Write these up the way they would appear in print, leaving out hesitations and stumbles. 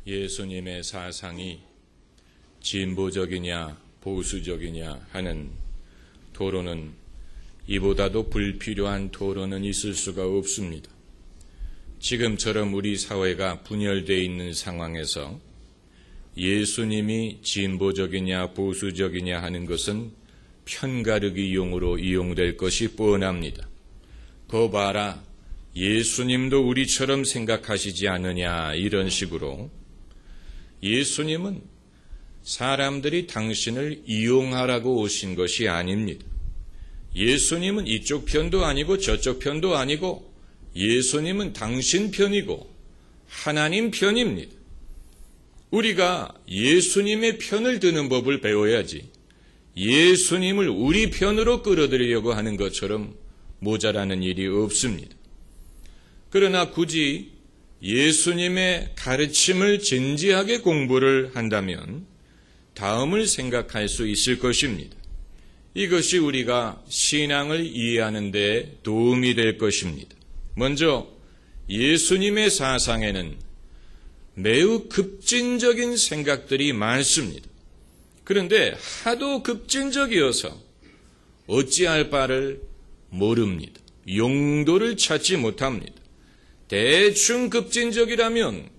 예수님의 사상이 진보적이냐 보수적이냐 하는 토론은 이보다도 불필요한 토론은 있을 수가 없습니다. 지금처럼 우리 사회가 분열되어 있는 상황에서 예수님이 진보적이냐 보수적이냐 하는 것은 편가르기용으로 이용될 것이 뻔합니다. 거 봐라, 예수님도 우리처럼 생각하시지 않느냐, 이런 식으로 예수님은 사람들이 당신을 이용하라고 오신 것이 아닙니다. 예수님은 이쪽 편도 아니고 저쪽 편도 아니고 예수님은 당신 편이고 하나님 편입니다. 우리가 예수님의 편을 드는 법을 배워야지 예수님을 우리 편으로 끌어들이려고 하는 것처럼 모자라는 일이 없습니다. 그러나 굳이 예수님의 가르침을 진지하게 공부를 한다면 다음을 생각할 수 있을 것입니다. 이것이 우리가 신앙을 이해하는 데 도움이 될 것입니다. 먼저 예수님의 사상에는 매우 급진적인 생각들이 많습니다. 그런데 하도 급진적이어서 어찌할 바를 모릅니다. 용도를 찾지 못합니다. 대충 급진적이라면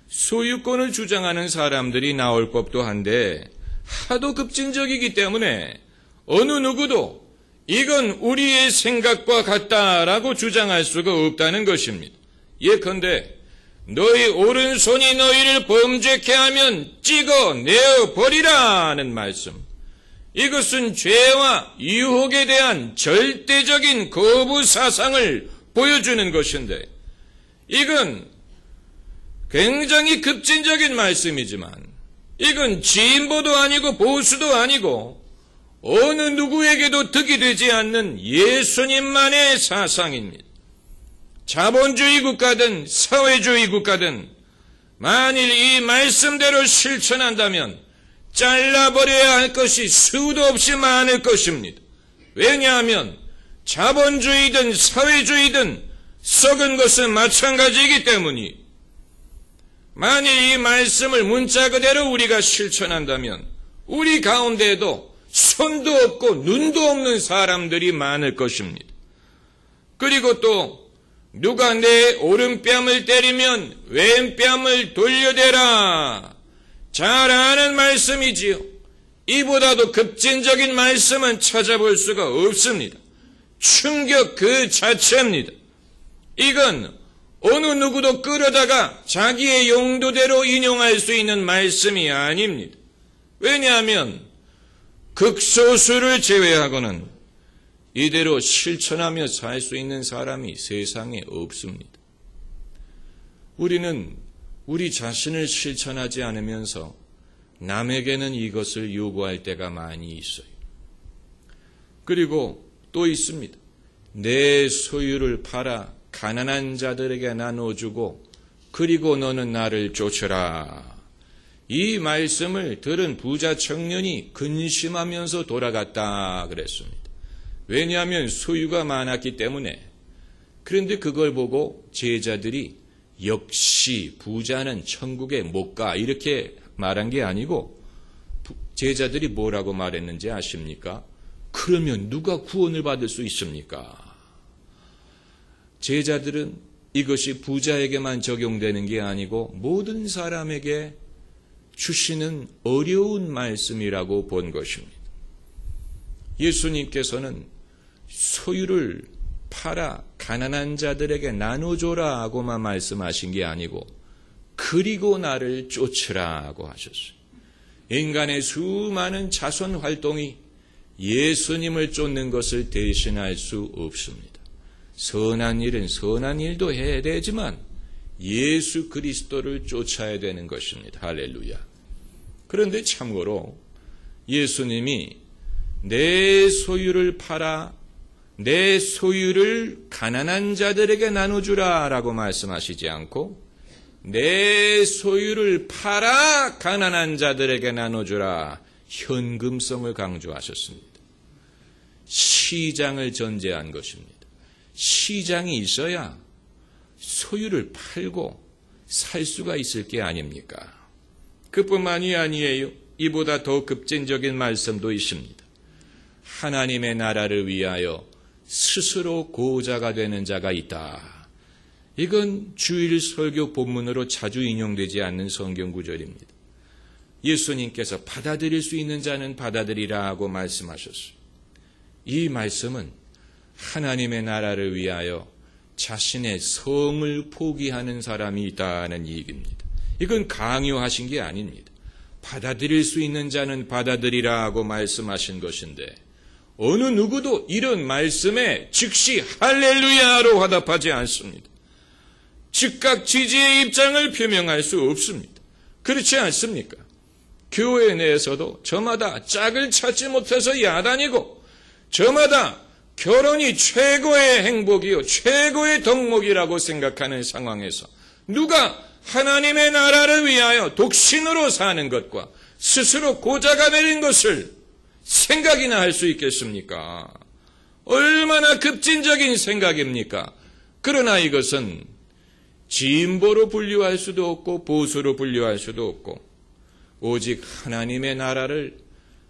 소유권을 주장하는 사람들이 나올 법도 한데 하도 급진적이기 때문에 어느 누구도 이건 우리의 생각과 같다라고 주장할 수가 없다는 것입니다. 예컨대 너희 오른손이 너희를 범죄케 하면 찍어내어 버리라는 말씀. 이것은 죄와 유혹에 대한 절대적인 거부 사상을 보여주는 것인데 이건 굉장히 급진적인 말씀이지만 이건 진보도 아니고 보수도 아니고 어느 누구에게도 득이 되지 않는 예수님만의 사상입니다. 자본주의 국가든 사회주의 국가든 만일 이 말씀대로 실천한다면 잘라버려야 할 것이 수도 없이 많을 것입니다. 왜냐하면 자본주의든 사회주의든 썩은 것은 마찬가지이기 때문이 만일 이 말씀을 문자 그대로 우리가 실천한다면 우리 가운데에도 손도 없고 눈도 없는 사람들이 많을 것입니다. 그리고 또 누가 내 오른뺨을 때리면 왼뺨을 돌려대라. 잘 아는 말씀이지요. 이보다도 급진적인 말씀은 찾아볼 수가 없습니다. 충격 그 자체입니다. 이건 어느 누구도 끌어다가 자기의 용도대로 인용할 수 있는 말씀이 아닙니다. 왜냐하면 극소수를 제외하고는 이대로 실천하며 살 수 있는 사람이 세상에 없습니다. 우리는 우리 자신을 실천하지 않으면서 남에게는 이것을 요구할 때가 많이 있어요. 그리고 또 있습니다. 내 소유를 팔아 가난한 자들에게 나눠주고 그리고 너는 나를 쫓으라. 이 말씀을 들은 부자 청년이 근심하면서 돌아갔다 그랬습니다. 왜냐하면 소유가 많았기 때문에. 그런데 그걸 보고 제자들이 역시 부자는 천국에 못 가 이렇게 말한 게 아니고 제자들이 뭐라고 말했는지 아십니까? 그러면 누가 구원을 받을 수 있습니까? 제자들은 이것이 부자에게만 적용되는 게 아니고 모든 사람에게 주시는 어려운 말씀이라고 본 것입니다. 예수님께서는 소유를 팔아 가난한 자들에게 나눠줘라 하고만 말씀하신 게 아니고 그리고 나를 쫓으라 하고 하셨어요. 인간의 수많은 자선 활동이 예수님을 쫓는 것을 대신할 수 없습니다. 선한 일은 선한 일도 해야 되지만 예수 그리스도를 쫓아야 되는 것입니다. 할렐루야. 그런데 참고로 예수님이 내 소유를 팔아 내 소유를 가난한 자들에게 나눠주라 라고 말씀하시지 않고 내 소유를 팔아 가난한 자들에게 나눠주라 현금성을 강조하셨습니다. 시장을 전제한 것입니다. 시장이 있어야 소유를 팔고 살 수가 있을 게 아닙니까? 그뿐만이 아니에요. 이보다 더 급진적인 말씀도 있습니다. 하나님의 나라를 위하여 스스로 고자가 되는 자가 있다. 이건 주일 설교 본문으로 자주 인용되지 않는 성경 구절입니다. 예수님께서 받아들일 수 있는 자는 받아들이라고 말씀하셨어요. 이 말씀은 하나님의 나라를 위하여 자신의 성을 포기하는 사람이 있다는 얘기입니다. 이건 강요하신 게 아닙니다. 받아들일 수 있는 자는 받아들이라고 말씀하신 것인데 어느 누구도 이런 말씀에 즉시 할렐루야로 화답하지 않습니다. 즉각 지지의 입장을 표명할 수 없습니다. 그렇지 않습니까? 교회 내에서도 저마다 짝을 찾지 못해서 야단이고 저마다 결혼이 최고의 행복이요 최고의 덕목이라고 생각하는 상황에서 누가 하나님의 나라를 위하여 독신으로 사는 것과 스스로 고자가 되는 것을 생각이나 할 수 있겠습니까? 얼마나 급진적인 생각입니까? 그러나 이것은 진보로 분류할 수도 없고 보수로 분류할 수도 없고 오직 하나님의 나라를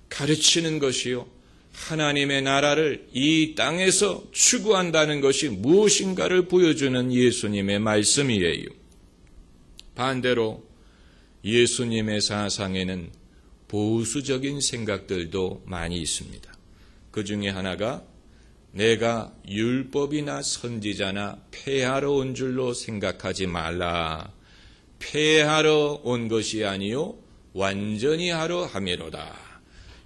가르치는 것이요 하나님의 나라를 이 땅에서 추구한다는 것이 무엇인가를 보여주는 예수님의 말씀이에요. 반대로 예수님의 사상에는 보수적인 생각들도 많이 있습니다. 그 중에 하나가 내가 율법이나 선지자나 폐하러 온 줄로 생각하지 말라. 폐하러 온 것이 아니요 완전히 하러 함이로다.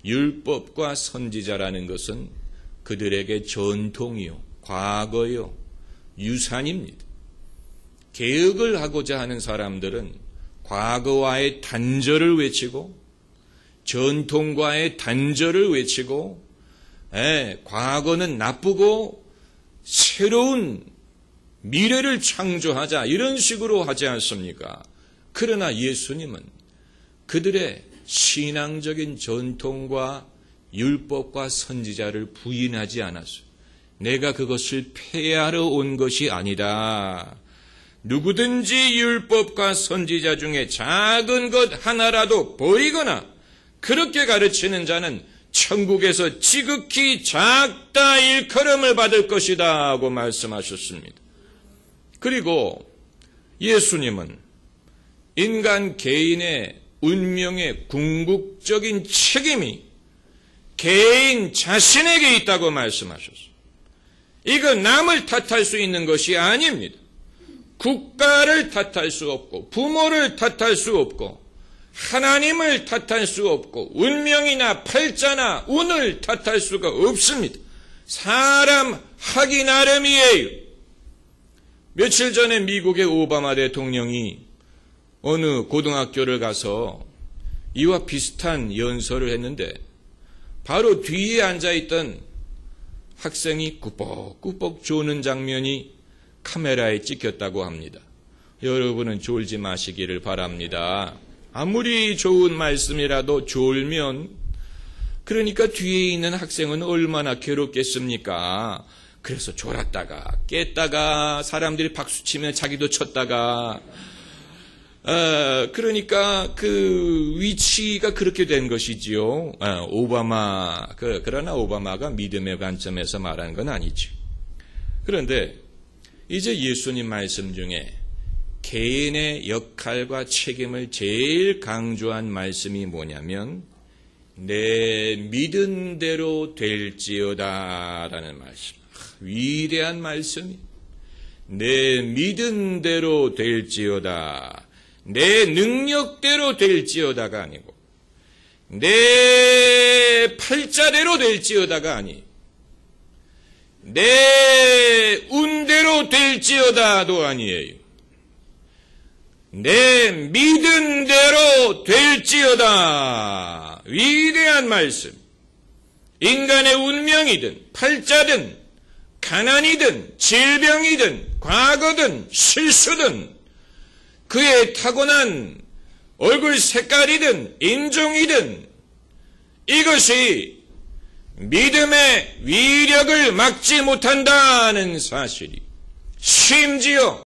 율법과 선지자라는 것은 그들에게 전통이요 과거요 유산입니다. 개혁을 하고자 하는 사람들은 과거와의 단절을 외치고 전통과의 단절을 외치고 과거는 나쁘고 새로운 미래를 창조하자 이런 식으로 하지 않습니까? 그러나 예수님은 그들의 신앙적인 전통과 율법과 선지자를 부인하지 않았어요. 내가 그것을 폐하러 온 것이 아니다. 누구든지 율법과 선지자 중에 작은 것 하나라도 버리거나 그렇게 가르치는 자는 천국에서 지극히 작다 일컬음을 받을 것이다 하고 말씀하셨습니다. 그리고 예수님은 인간 개인의 운명의 궁극적인 책임이 개인 자신에게 있다고 말씀하셨어요. 이건 남을 탓할 수 있는 것이 아닙니다. 국가를 탓할 수 없고 부모를 탓할 수 없고 하나님을 탓할 수 없고 운명이나 팔자나 운을 탓할 수가 없습니다. 사람 하기 나름이에요. 며칠 전에 미국의 오바마 대통령이 어느 고등학교를 가서 이와 비슷한 연설을 했는데 바로 뒤에 앉아있던 학생이 꾸벅꾸벅 조는 장면이 카메라에 찍혔다고 합니다. 여러분은 졸지 마시기를 바랍니다. 아무리 좋은 말씀이라도 졸면 그러니까 뒤에 있는 학생은 얼마나 괴롭겠습니까? 그래서 졸았다가 깼다가 사람들이 박수치면 자기도 쳤다가 그러니까 그 위치가 그렇게 된 것이지요. 오바마 그러나 오바마가 믿음의 관점에서 말하는 건 아니죠. 그런데 이제 예수님 말씀 중에 개인의 역할과 책임을 제일 강조한 말씀이 뭐냐면 내 믿은 대로 될지어다 라는 말씀. 위대한 말씀이 내 믿은 대로 될지어다. 내 능력대로 될지어다가 아니고 내 팔자대로 될지어다가 아니 내 운대로 될지어다도 아니에요. 내 믿은 대로 될지어다. 위대한 말씀. 인간의 운명이든 팔자든 가난이든 질병이든 과거든 실수든 그의 타고난 얼굴 색깔이든 인종이든 이것이 믿음의 위력을 막지 못한다는 사실이 심지어